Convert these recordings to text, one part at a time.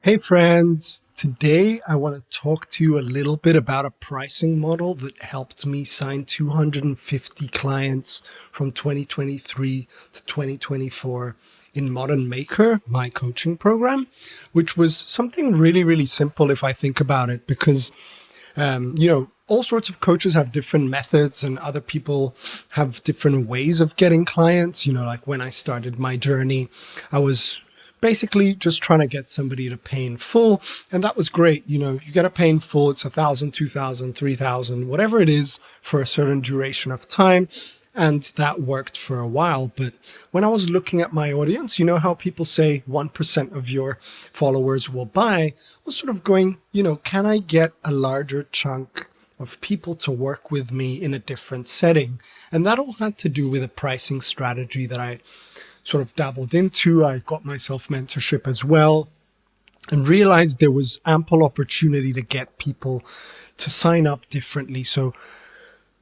Hey friends, today I want to talk to you a little bit about a pricing model that helped me sign 250 clients from 2023 to 2024 in Modern Maker, my coaching program, which was something really simple if I think about it, because all sorts of coaches have different methods and other people have different ways of getting clients. Like when I started my journey, I was basically just trying to get somebody to pay in full. And that was great. You get a pay in full. It's 1,000, 2,000, 3,000, whatever it is for a certain duration of time. And that worked for a while. But when I was looking at my audience, you know how people say 1% of your followers will buy? I was sort of going, can I get a larger chunk of people to work with me in a different setting? And that all had to do with a pricing strategy that I sort of dabbled into. I got myself mentorship as well and realized there was ample opportunity to get people to sign up differently. So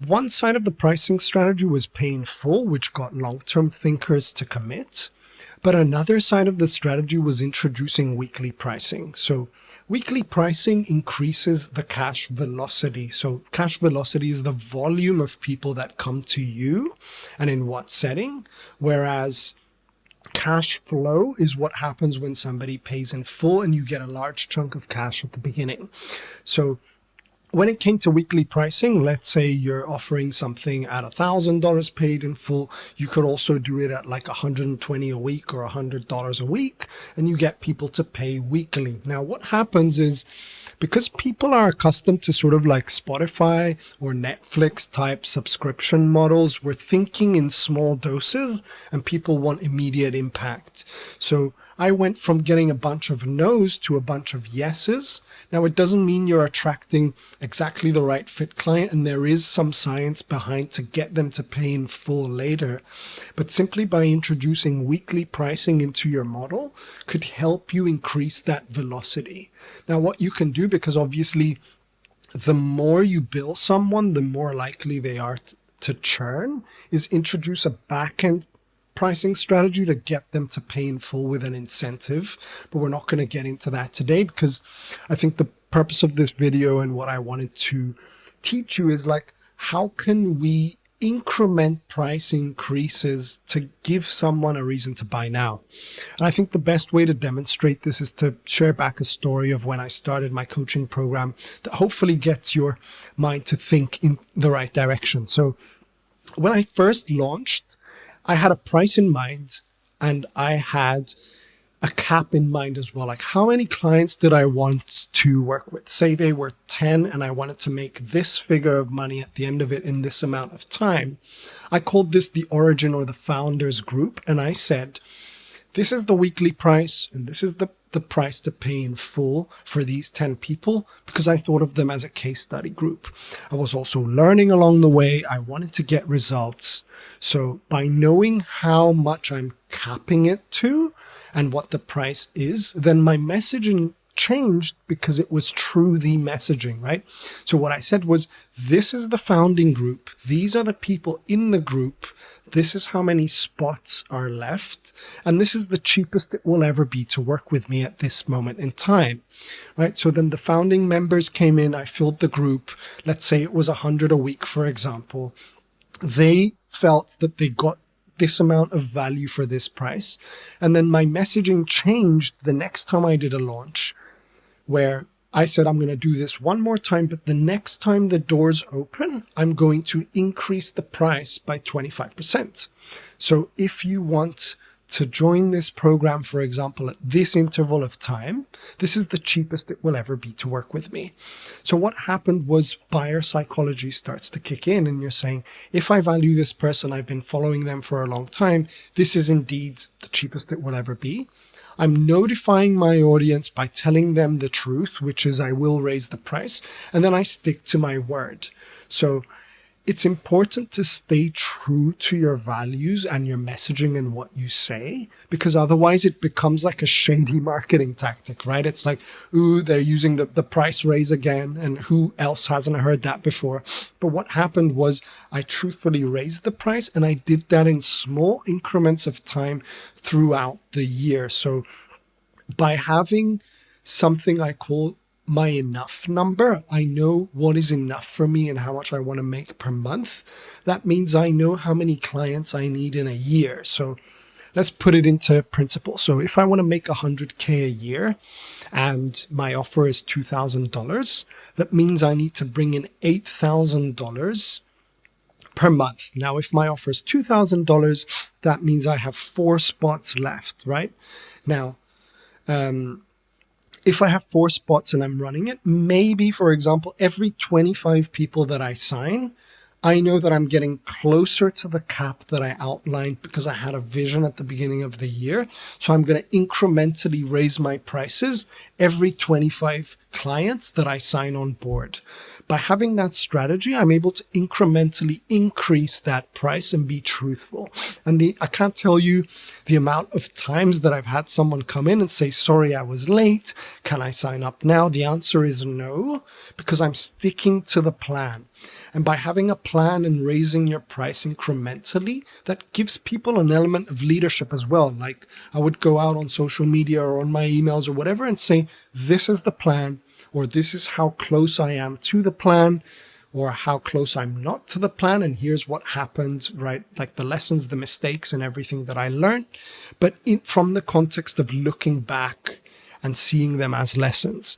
one side of the pricing strategy was pay in full, which got long-term thinkers to commit. But another side of the strategy was introducing weekly pricing. So weekly pricing increases the cash velocity. So cash velocity is the volume of people that come to you and in what setting, whereas cash flow is what happens when somebody pays in full and you get a large chunk of cash at the beginning. So when it came to weekly pricing, let's say you're offering something at $1,000 paid in full, you could also do it at like $120 a week or $100 a week, and you get people to pay weekly. Now, what happens is, because people are accustomed to sort of like Spotify or Netflix type subscription models, we're thinking in small doses and people want immediate impact. So I went from getting a bunch of no's to a bunch of yeses. Now, it doesn't mean you're attracting exactly the right fit client, and there is some science behind to get them to pay in full later. But simply by introducing weekly pricing into your model could help you increase that velocity. Now, what you can do, because obviously the more you bill someone, the more likely they are to churn, is introduce a back-end pricing strategy to get them to pay in full with an incentive. But we're not going to get into that today, because I think the purpose of this video and what I wanted to teach you is like, how can we increment price increases to give someone a reason to buy now? And I think the best way to demonstrate this is to share back a story of when I started my coaching program that hopefully gets your mind to think in the right direction. So when I first launched, I had a price in mind and I had a cap in mind as well. Like, how many clients did I want to work with? Say they were 10 and I wanted to make this figure of money at the end of it in this amount of time. I called this the origin or the founders group. And I said, this is the weekly price and this is the price to pay in full for these 10 people, because I thought of them as a case study group. I was also learning along the way. I wanted to get results. So by knowing how much I'm capping it to and what the price is, then my messaging changed because it was true the messaging, right? So what I said was, this is the founding group. These are the people in the group. This is how many spots are left. And this is the cheapest it will ever be to work with me at this moment in time, right? So then the founding members came in, I filled the group. Let's say it was 100 a week, for example. They felt that they got this amount of value for this price. And then my messaging changed the next time I did a launch, where I said, I'm going to do this one more time, but the next time the doors open, I'm going to increase the price by 25%. So if you want to join this program, for example, at this interval of time, this is the cheapest it will ever be to work with me. So what happened was buyer psychology starts to kick in, and you're saying, if I value this person, I've been following them for a long time, this is indeed the cheapest it will ever be. I'm notifying my audience by telling them the truth, which is I will raise the price, and then I stick to my word. So it's important to stay true to your values and your messaging and what you say, because otherwise it becomes like a shady marketing tactic, right? It's like, ooh, they're using the price raise again, and who else hasn't heard that before? But what happened was I truthfully raised the price, and I did that in small increments of time throughout the year. So by having something I call my enough number. I know what is enough for me and how much I want to make per month. That means I know how many clients I need in a year. So let's put it into principle. So if I want to make 100K a year and my offer is $2,000, that means I need to bring in $8,000 per month. Now, if my offer is $2,000, that means I have 4 spots left, right? Now, if I have 4 spots and I'm running it, maybe, for example, every 25 people that I sign, I know that I'm getting closer to the cap that I outlined because I had a vision at the beginning of the year. So I'm going to incrementally raise my prices every 25 clients that I sign on board. By having that strategy, I'm able to incrementally increase that price and be truthful. And I can't tell you the amount of times that I've had someone come in and say, sorry, I was late. Can I sign up now? The answer is no, because I'm sticking to the plan. And by having a plan and raising your price incrementally, that gives people an element of leadership as well. Like I would go out on social media or on my emails or whatever and say, this is the plan, or this is how close I am to the plan, or how close I'm not to the plan. And here's what happened, right? Like the lessons, the mistakes and everything that I learned, but from the context of looking back and seeing them as lessons.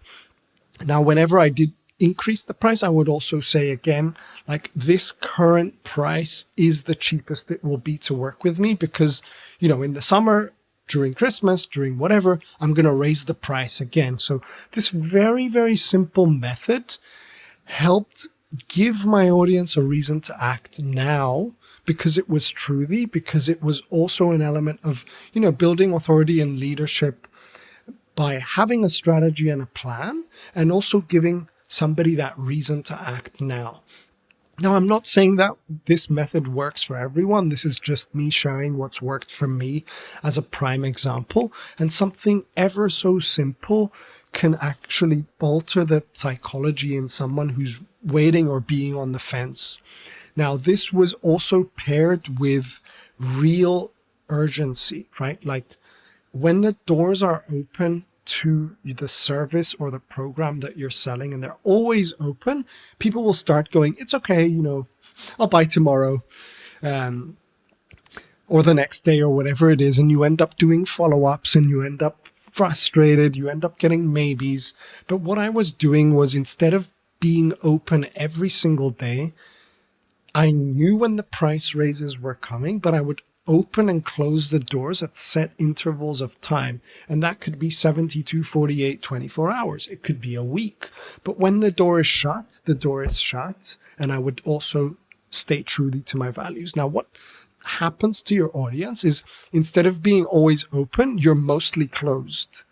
Now, whenever I did increase the price, I would also say again, like this current price is the cheapest it will be to work with me because, in the summer, during Christmas, during whatever, I'm going to raise the price again. So this very, very simple method helped give my audience a reason to act now because it was truly, because it was also an element of, building authority and leadership by having a strategy and a plan and also giving somebody that reason to act now. Now, I'm not saying that this method works for everyone. This is just me sharing what's worked for me as a prime example. And something ever so simple can actually alter the psychology in someone who's waiting or being on the fence. Now, this was also paired with real urgency, right? Like when the doors are open to the service or the program that you're selling and they're always open, people will start going, it's okay, I'll buy tomorrow or the next day or whatever it is. And you end up doing follow-ups and you end up frustrated, you end up getting maybes. But what I was doing was, instead of being open every single day, I knew when the price raises were coming, but I would open and close the doors at set intervals of time. And that could be 72, 48, 24 hours. It could be a week. But when the door is shut, the door is shut. And I would also stay truly to my values. Now, what happens to your audience is, instead of being always open, you're mostly closed.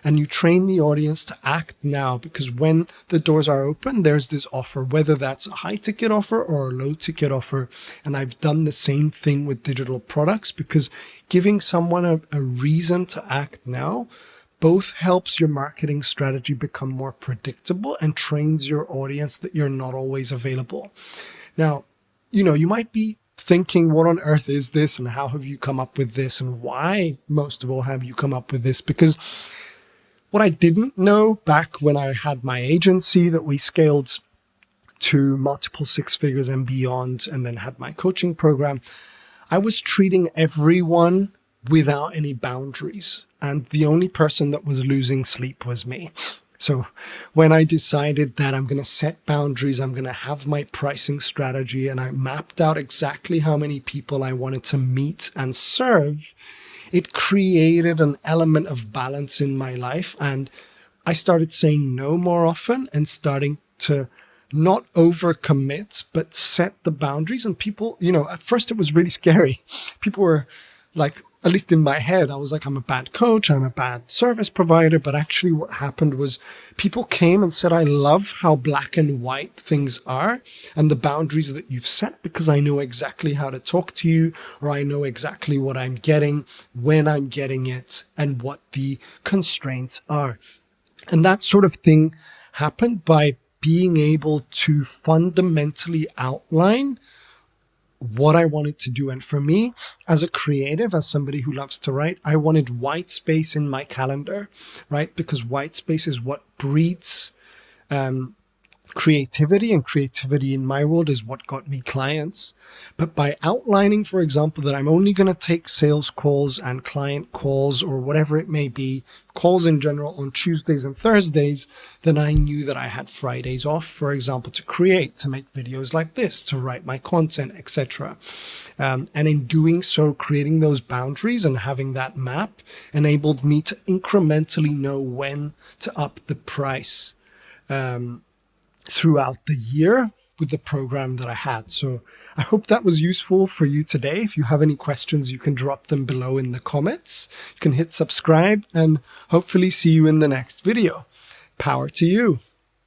And you train the audience to act now, because when the doors are open, there's this offer, whether that's a high ticket offer or a low ticket offer. And I've done the same thing with digital products, because giving someone a reason to act now both helps your marketing strategy become more predictable and trains your audience that you're not always available. Now, you might be thinking, what on earth is this? And how have you come up with this? And why, most of all, have you come up with this? Because what I didn't know back when I had my agency that we scaled to multiple 6 figures and beyond, and then had my coaching program, I was treating everyone without any boundaries. And the only person that was losing sleep was me. So when I decided that I'm going to set boundaries, I'm going to have my pricing strategy, and I mapped out exactly how many people I wanted to meet and serve, it created an element of balance in my life. And I started saying no more often and starting to not overcommit, but set the boundaries. And people, at first it was really scary. People were like, at least in my head, I was like, I'm a bad coach, I'm a bad service provider. But actually what happened was, people came and said, I love how black and white things are and the boundaries that you've set, because I know exactly how to talk to you, or I know exactly what I'm getting, when I'm getting it, and what the constraints are. And that sort of thing happened by being able to fundamentally outline what I wanted to do. And for me, as a creative, as somebody who loves to write, I wanted white space in my calendar, right? Because white space is what breeds creativity, and creativity in my world is what got me clients. But by outlining, for example, that I'm only going to take sales calls and client calls or whatever it may be, calls in general, on Tuesdays and Thursdays, then I knew that I had Fridays off, for example, to create, to make videos like this, to write my content, etc. And in doing so, creating those boundaries and having that map enabled me to incrementally know when to up the price throughout the year with the program that I had. So I hope that was useful for you today. If you have any questions, you can drop them below in the comments. You can hit subscribe and hopefully see you in the next video. Power to you.